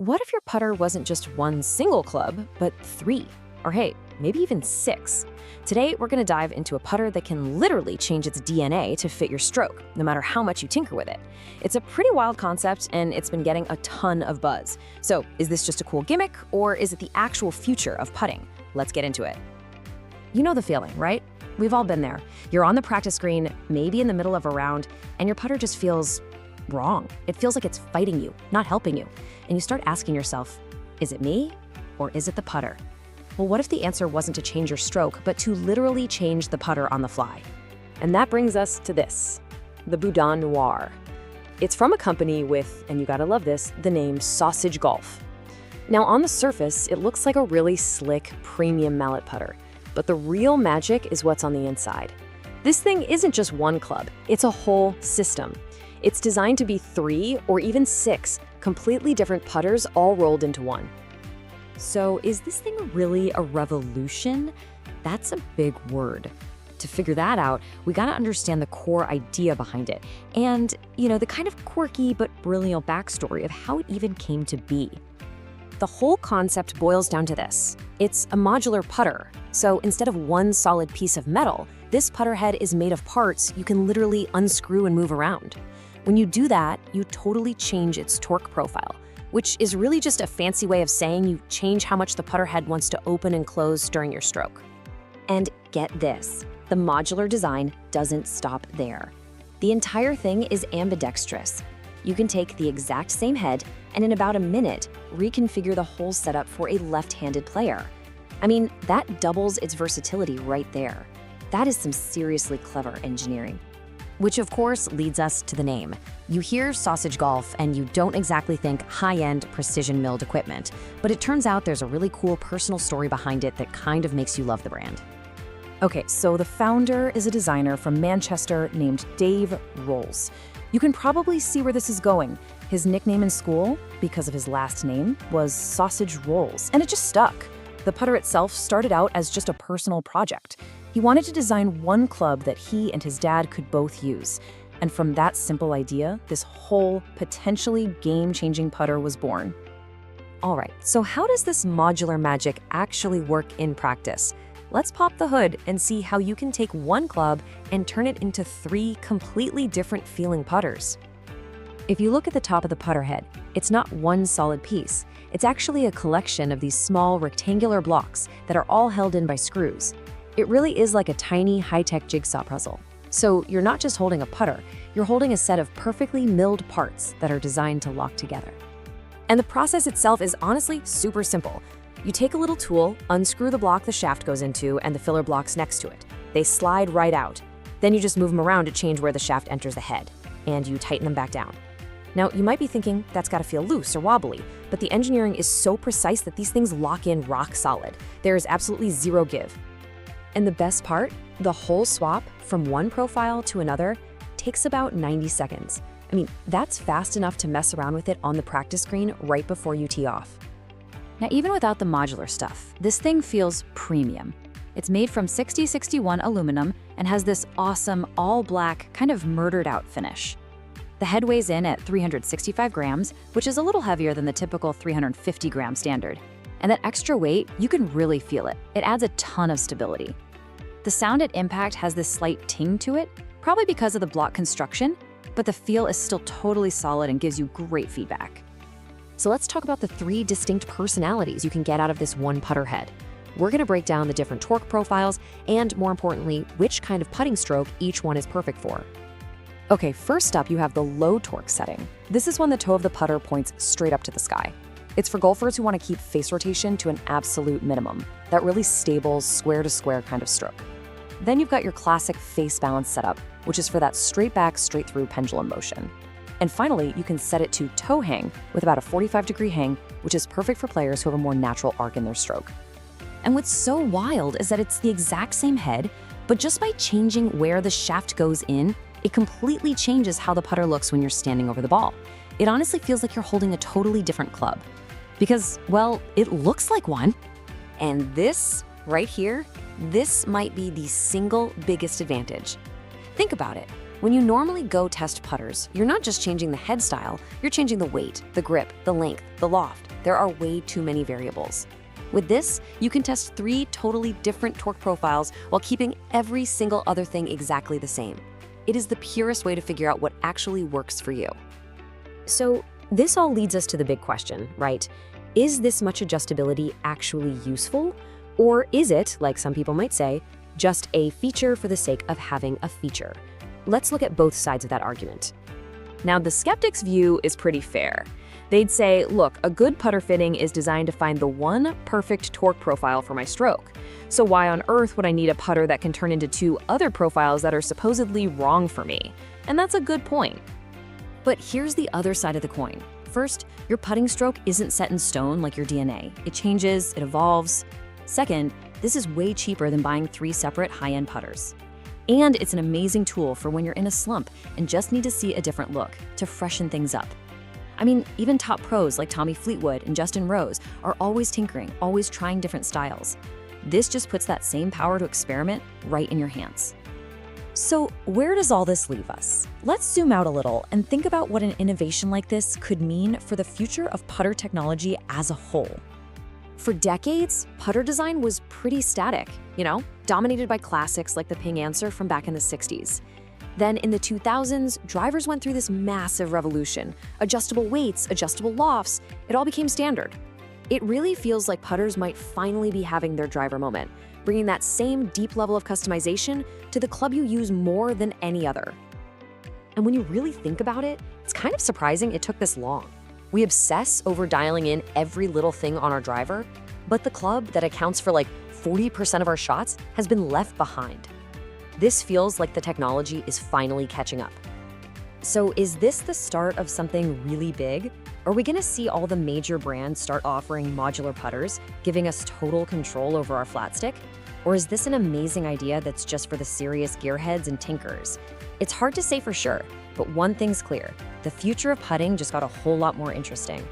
what if your putter wasn't just one single club, but 3? Or hey, maybe even 6? Today, we're gonna dive into a putter that can literally change its DNA to fit your stroke, no matter how much you tinker with it. It's a pretty wild concept, and it's been getting a ton of buzz. So, is this just a cool gimmick, or is it the actual future of putting? Let's get into it. You know the feeling, right? We've all been there. You're on the practice green, maybe in the middle of a round, and your putter just feels wrong. It feels like it's fighting you, not helping you. And you start asking yourself, is it me, or is it the putter? Well, what if the answer wasn't to change your stroke, but to literally change the putter on the fly? And that brings us to this, the Budon Noir. It's from a company with, and you gotta love this, the name Sausage Golf. Now, on the surface, it looks like a really slick, premium mallet putter, but the real magic is what's on the inside. This thing isn't just one club, it's a whole system. It's designed to be 3 or even 6 completely different putters all rolled into one. So is this thing really a revolution? That's a big word. To figure that out, we gotta understand the core idea behind it and, the kind of quirky but brilliant backstory of how it even came to be. The whole concept boils down to this. It's a modular putter. So instead of one solid piece of metal, this putter head is made of parts you can literally unscrew and move around. When you do that, you totally change its torque profile, which is really just a fancy way of saying you change how much the putter head wants to open and close during your stroke. And get this, the modular design doesn't stop there. The entire thing is ambidextrous. You can take the exact same head and in about a minute, reconfigure the whole setup for a left-handed player. I mean, that doubles its versatility right there. That is some seriously clever engineering. Which of course leads us to the name. You hear Sausage Golf and you don't exactly think high-end precision milled equipment, but it turns out there's a really cool personal story behind it that kind of makes you love the brand. Okay, so the founder is a designer from Manchester named Dave Rolls. You can probably see where this is going. His nickname in school, because of his last name, was Sausage Rolls, and it just stuck. The putter itself started out as just a personal project. He wanted to design one club that he and his dad could both use. And from that simple idea, this whole potentially game-changing putter was born. All right, so how does this modular magic actually work in practice? Let's pop the hood and see how you can take one club and turn it into 3 completely different feeling putters. If you look at the top of the putter head, it's not one solid piece. It's actually a collection of these small rectangular blocks that are all held in by screws. It really is like a tiny high-tech jigsaw puzzle. So you're not just holding a putter, you're holding a set of perfectly milled parts that are designed to lock together. And the process itself is honestly super simple. You take a little tool, unscrew the block the shaft goes into and the filler blocks next to it. They slide right out. Then you just move them around to change where the shaft enters the head, and you tighten them back down. Now, you might be thinking that's gotta feel loose or wobbly, but the engineering is so precise that these things lock in rock solid. There is absolutely zero give. And the best part, the whole swap from one profile to another takes about 90 seconds. I mean, that's fast enough to mess around with it on the practice green right before you tee off. Now, even without the modular stuff, this thing feels premium. It's made from 6061 aluminum and has this awesome all-black, kind of murdered out finish. The head weighs in at 365 grams, which is a little heavier than the typical 350-gram standard. And that extra weight, you can really feel it. It adds a ton of stability. The sound at impact has this slight ting to it, probably because of the block construction, but the feel is still totally solid and gives you great feedback. So let's talk about the 3 distinct personalities you can get out of this one putter head. We're gonna break down the different torque profiles and, more importantly, which kind of putting stroke each one is perfect for. Okay, first up you have the low torque setting. This is when the toe of the putter points straight up to the sky. It's for golfers who want to keep face rotation to an absolute minimum, that really stable, square-to-square kind of stroke. Then you've got your classic face balance setup, which is for that straight back, straight through pendulum motion. And finally, you can set it to toe hang with about a 45-degree hang, which is perfect for players who have a more natural arc in their stroke. And what's so wild is that it's the exact same head, but just by changing where the shaft goes in, it completely changes how the putter looks when you're standing over the ball. It honestly feels like you're holding a totally different club. Because, well, it looks like one. And this, right here, this might be the single biggest advantage. Think about it. When you normally go test putters, you're not just changing the head style, you're changing the weight, the grip, the length, the loft. There are way too many variables. With this, you can test 3 totally different torque profiles while keeping every single other thing exactly the same. It is the purest way to figure out what actually works for you. So this all leads us to the big question, right? Is this much adjustability actually useful? Or is it, like some people might say, just a feature for the sake of having a feature? Let's look at both sides of that argument. Now, the skeptic's view is pretty fair. They'd say, look, a good putter fitting is designed to find the one perfect torque profile for my stroke. So why on earth would I need a putter that can turn into 2 other profiles that are supposedly wrong for me? And that's a good point. But here's the other side of the coin. First, your putting stroke isn't set in stone like your DNA. It changes, it evolves. Second, this is way cheaper than buying 3 separate high-end putters. And it's an amazing tool for when you're in a slump and just need to see a different look, to freshen things up. I mean, even top pros like Tommy Fleetwood and Justin Rose are always tinkering, always trying different styles. This just puts that same power to experiment right in your hands. So where does all this leave us? Let's zoom out a little and think about what an innovation like this could mean for the future of putter technology as a whole. For decades, putter design was pretty static, dominated by classics like the ping answer from back in the 60s. Then in the 2000s, drivers went through this massive revolution. Adjustable weights, adjustable lofts, it all became standard. It really feels like putters might finally be having their driver moment, bringing that same deep level of customization to the club you use more than any other. And when you really think about it, it's kind of surprising it took this long. We obsess over dialing in every little thing on our driver, but the club that accounts for like 40% of our shots has been left behind. This feels like the technology is finally catching up. So is this the start of something really big? Are we gonna see all the major brands start offering modular putters, giving us total control over our flat stick? Or is this an amazing idea that's just for the serious gearheads and tinkers? It's hard to say for sure, but one thing's clear: the future of putting just got a whole lot more interesting.